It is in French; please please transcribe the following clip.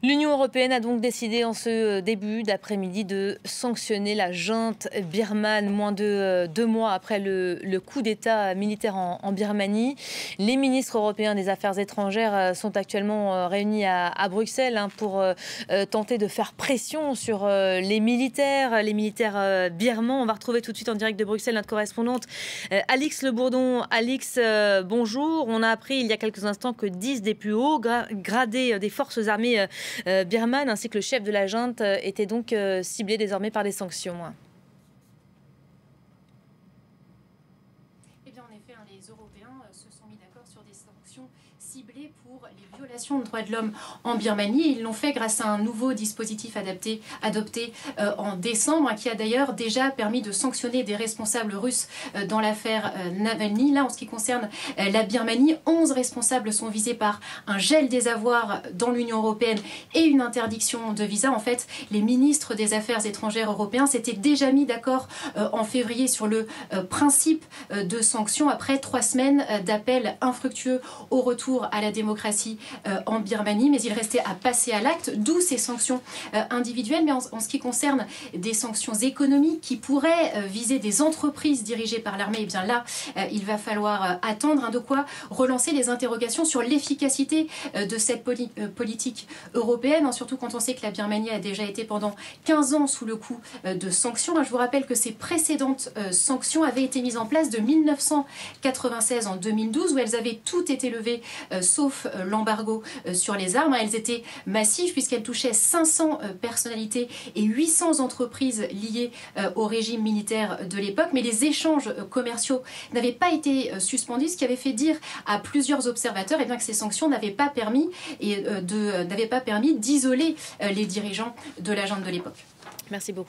L'Union européenne a donc décidé en ce début d'après-midi de sanctionner la junte birmane moins de 2 mois après le coup d'État militaire en Birmanie. Les ministres européens des Affaires étrangères sont actuellement réunis à Bruxelles pour tenter de faire pression sur les militaires birmans. On va retrouver tout de suite en direct de Bruxelles notre correspondante Alix Le Bourdon. Alix, bonjour. On a appris il y a quelques instants que 10 des plus hauts gradés des forces armées birmane ainsi que le chef de la junte étaient donc ciblés désormais par des sanctions. Eh bien, en effet, les Européens se sont mis d'accord sur des sanctions ciblées pour les violations de droits de l'homme en Birmanie. Ils l'ont fait grâce à un nouveau dispositif adopté en décembre, qui a d'ailleurs déjà permis de sanctionner des responsables russes dans l'affaire Navalny. Là, en ce qui concerne la Birmanie, 11 responsables sont visés par un gel des avoirs dans l'Union européenne et une interdiction de visa. En fait, les ministres des Affaires étrangères européens s'étaient déjà mis d'accord en février sur le principe de sanctions après 3 semaines d'appels infructueux au retour à la démocratie en Birmanie, mais il restait à passer à l'acte, d'où ces sanctions individuelles. Mais en ce qui concerne des sanctions économiques qui pourraient viser des entreprises dirigées par l'armée, et bien là, il va falloir attendre, de quoi relancer les interrogations sur l'efficacité de cette politique européenne, surtout quand on sait que la Birmanie a déjà été pendant 15 ans sous le coup de sanctions. Je vous rappelle que ces précédentes sanctions avaient été mises en place de 1996 en 2012, où elles avaient toutes été levées sauf l'embargo sur les armes. Elles étaient massives puisqu'elles touchaient 500 personnalités et 800 entreprises liées au régime militaire de l'époque. Mais les échanges commerciaux n'avaient pas été suspendus, ce qui avait fait dire à plusieurs observateurs que ces sanctions n'avaient pas permis d'isoler les dirigeants de la junte de l'époque. Merci beaucoup.